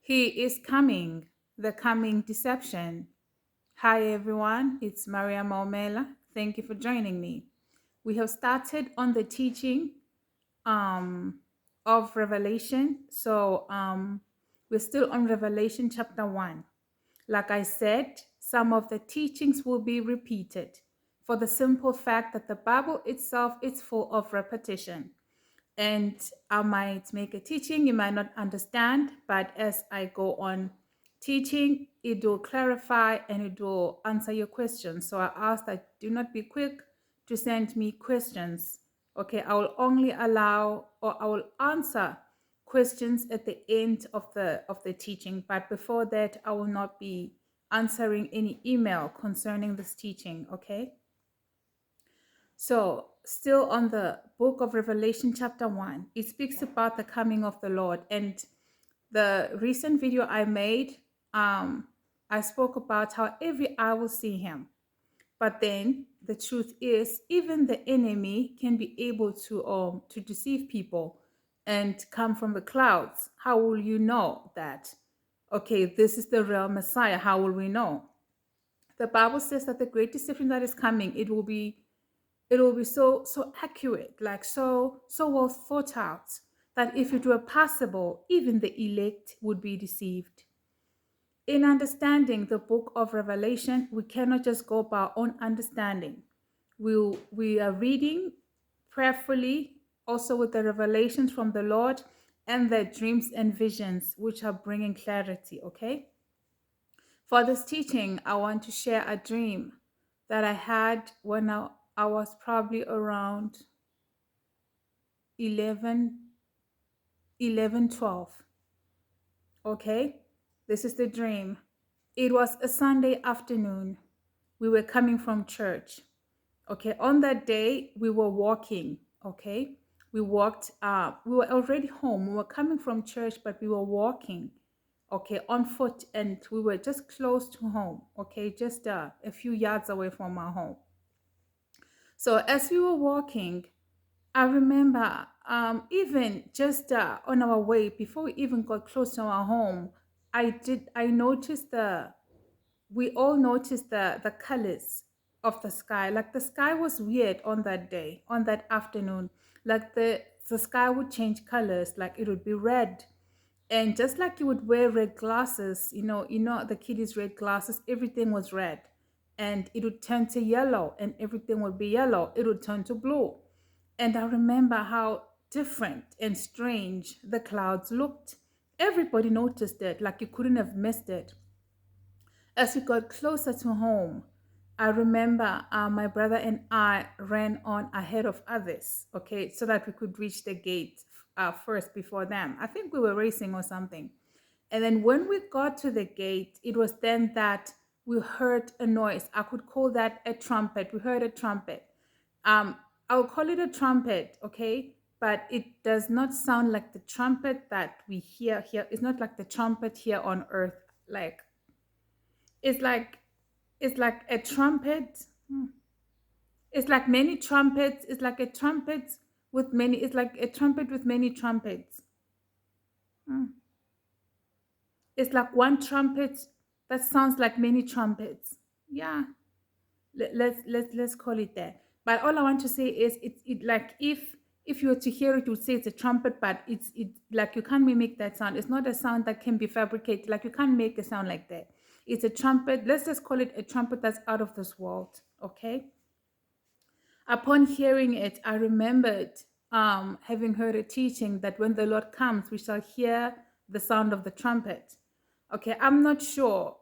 He is coming, the coming deception. Hi everyone, it's Maria Maumela. Thank you for joining me. We have started on the teaching um, of Revelation. We're still on Revelation chapter 1. Like I said, some of the teachings will be repeated for the simple fact that the Bible itself is full of repetition. And I might make a teaching you might not understand, but as I go on teaching, it will clarify and it will answer your questions. So I ask that do not be quick to send me questions. Okay, I will only allow or I will answer questions at the end of the teaching, but before that I will not be answering any email concerning this teaching, okay? So, still on the book of Revelation, chapter 1, it speaks about the coming of the Lord. And the recent video I made, I spoke about how every eye will see him. But then the truth is, even the enemy can be able to deceive people and come from the clouds. How will you know that? Okay, this is the real Messiah. How will we know? The Bible says that the great deception that is coming, it will be so accurate, like so well thought out, that if it were possible, even the elect would be deceived. In understanding the book of Revelation, we cannot just go by our own understanding. We are reading prayerfully, also with the revelations from the Lord and the dreams and visions, which are bringing clarity, okay? For this teaching, I want to share a dream that I had when I was probably around 11, 11, 12. Okay, this is the dream. It was a Sunday afternoon. We were coming from church. Okay, on that day, we were walking. Okay, we walked, we were already home. We were coming from church, but we were walking, okay, on foot, and we were just close to home. Okay, just a few yards away from our home. So as we were walking, I remember even just on our way, before we even got close to our home, I noticed we all noticed the colors of the sky. Like the sky was weird on that day, on that afternoon. Like the sky would change colors, like it would be red. And just like you would wear red glasses, the kiddies' red glasses, everything was red. And it would turn to yellow, and everything would be yellow. It would turn to blue. And I remember how different and strange the clouds looked. Everybody noticed it, like you couldn't have missed it. As we got closer to home, I remember my brother and I ran on ahead of others, okay, so that we could reach the gate first before them. I think we were racing or something. And then when we got to the gate, it was then that we heard a noise. I could call that a trumpet. We heard a trumpet. Um, I'll call it a trumpet, okay? But it does not sound like the trumpet that we hear here. It's not like the trumpet here on earth. Like it's like it's like a trumpet. It's like many trumpets. It's like a trumpet with many. It's like a trumpet with many trumpets. It's like one trumpet that sounds like many trumpets. Yeah, let's call it that. But all I want to say is it like if you were to hear it, you would say it's a trumpet, but it like you can't mimic that sound. It's not a sound that can be fabricated. Like you can't make a sound like that. It's a trumpet. Let's just call it a trumpet that's out of this world. Okay. Upon hearing it, I remembered having heard a teaching that when the Lord comes, we shall hear the sound of the trumpet. Okay, I'm not sure.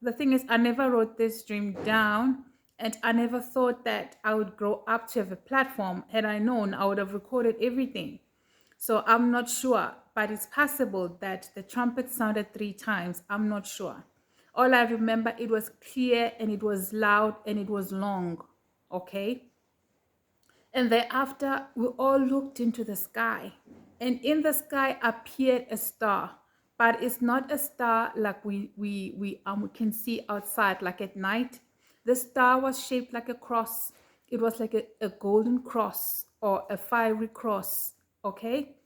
The thing is, I never wrote this dream down, and I never thought that I would grow up to have a platform. Had I known, I would have recorded everything. So I'm not sure, but it's possible that the trumpet sounded 3 times. I'm not sure. All I remember, it was clear and it was loud and it was long. Okay. And thereafter, we all looked into the sky, and in the sky appeared a star, but it's not a star like we can see outside, like at night. The star was shaped like a cross. It was like a golden cross or a fiery cross. Okay,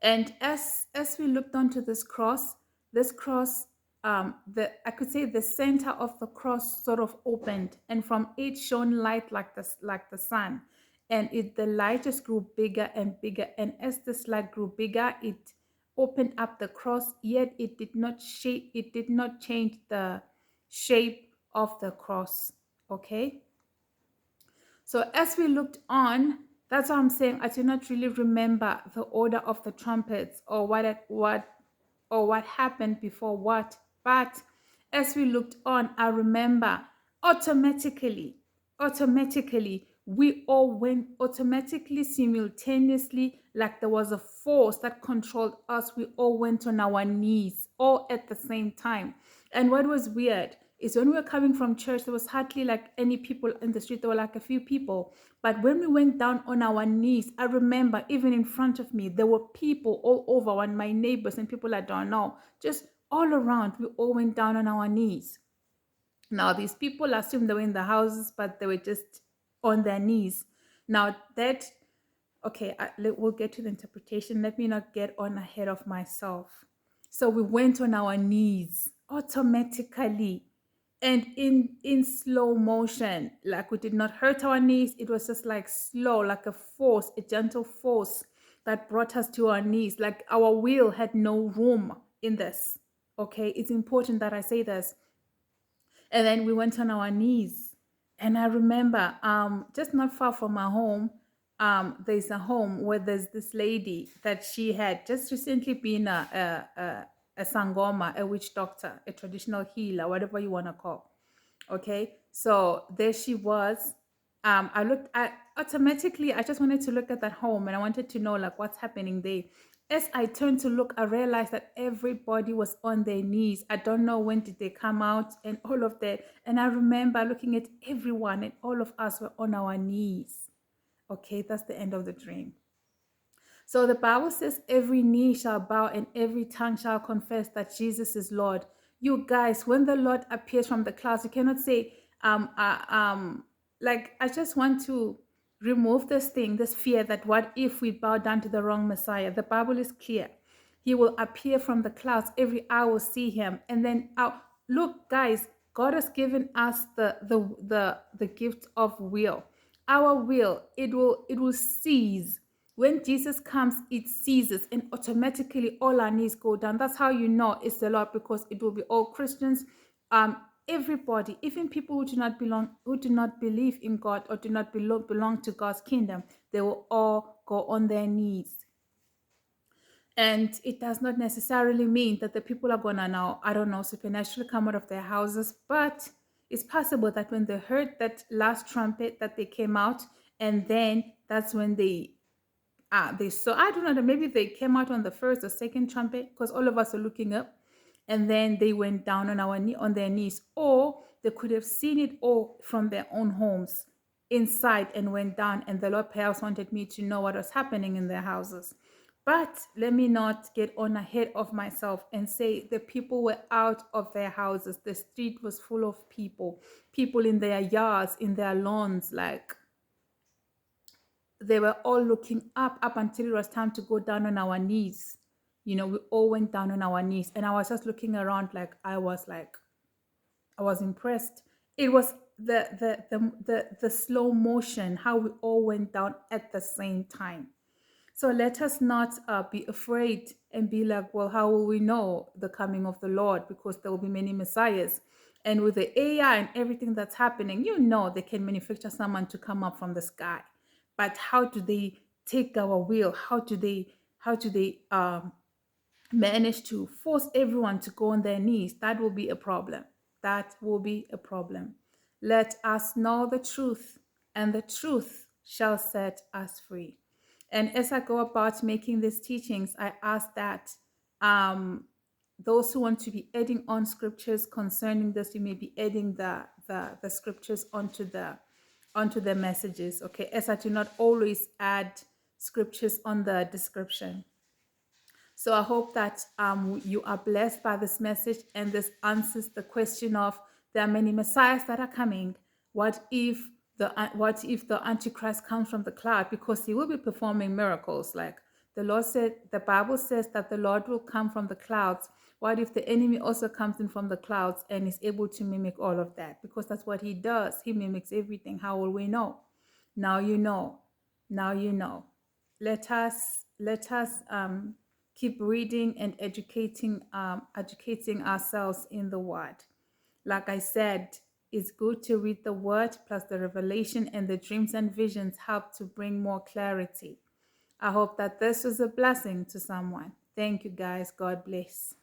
and as we looked onto this cross, this cross, the I could say the center of the cross sort of opened, and from it shone light like the sun, and the light just grew bigger and bigger, and as this light grew bigger, it opened up the cross, yet it did not change the shape of the cross. Okay, so as we looked on, that's what I'm saying. I do not really remember the order of the trumpets or what happened before what. But as we looked on, I remember automatically, automatically, we all went automatically, simultaneously, like there was a force that controlled us. We all went on our knees, all at the same time. And what was weird is when we were coming from church, there was hardly like any people in the street. There were like a few people. But when we went down on our knees, I remember even in front of me, there were people all over, and my neighbors and people I don't know, just all around. We all went down on our knees. Now, these people assumed they were in the houses, but they were just on their knees. Now, that, okay, we'll get to the interpretation. Let me not get on ahead of myself. So we went on our knees automatically and in slow motion. Like we did not hurt our knees. It was just like slow, like a force, a gentle force that brought us to our knees. Like our will had no room in this. Okay, it's important that I say this. And then we went on our knees. And I remember just not far from our home, there's a home where there's this lady that she had just recently been a sangoma, a witch doctor, a traditional healer, whatever you want to call. Okay, so there she was. I looked at automatically. I just wanted to look at that home, and I wanted to know like what's happening there. As I turned to look, I realized that everybody was on their knees. I don't know when did they come out and all of that. And I remember looking at everyone, and all of us were on our knees. Okay, that's the end of the dream. So the Bible says every knee shall bow and every tongue shall confess that Jesus is Lord. You guys, when the Lord appears from the clouds, you cannot say, like, I just want to remove this thing, this fear that what if we bow down to the wrong Messiah? The Bible is clear. He will appear from the clouds. Every eye will see him. And then, look, guys, God has given us the gift of will. Our will, it will cease when Jesus comes. It ceases, and automatically all our knees go down. That's how you know it's the Lord, because it will be all Christians, everybody, even people who do not believe in God or do not belong to God's kingdom. They will all go on their knees. And it does not necessarily mean that the people are gonna now, I don't know, supernaturally come out of their houses, but it's possible that when they heard that last trumpet, that they came out, and then that's when they saw, I don't know, maybe they came out on the first or second trumpet, because all of us are looking up, and then they went down on their knees, or they could have seen it all from their own homes inside and went down, and the Lord perhaps wanted me to know what was happening in their houses. But let me not get on ahead of myself and say the people were out of their houses. The street was full of people in their yards, in their lawns, like they were all looking up until it was time to go down on our knees. We all went down on our knees, and I was just looking around, like I was impressed. It was the slow motion, how we all went down at the same time. So let us not be afraid and be like, well, how will we know the coming of the Lord? Because there will be many messiahs. And with the AI and everything that's happening, they can manufacture someone to come up from the sky. But how do they take our will? How do they manage to force everyone to go on their knees? That will be a problem. That will be a problem. Let us know the truth, and the truth shall set us free. And as I go about making these teachings, I ask that those who want to be adding on scriptures concerning this, you may be adding the scriptures onto the messages. Okay, as I do not always add scriptures on the description. So I hope that you are blessed by this message, and this answers the question of, there are many messiahs that are coming. What if the Antichrist comes from the cloud? Because he will be performing miracles. Like The Lord said, the Bible says that the Lord will come from the clouds. What if the enemy also comes in from the clouds and is able to mimic all of that? Because that's what he does. He mimics everything. How will we know? Now you know. Now you know. Let us keep reading and educating ourselves in the Word. Like I said, it's good to read the Word, plus the revelation and the dreams and visions help to bring more clarity. I hope that this was a blessing to someone. Thank you, guys. God bless.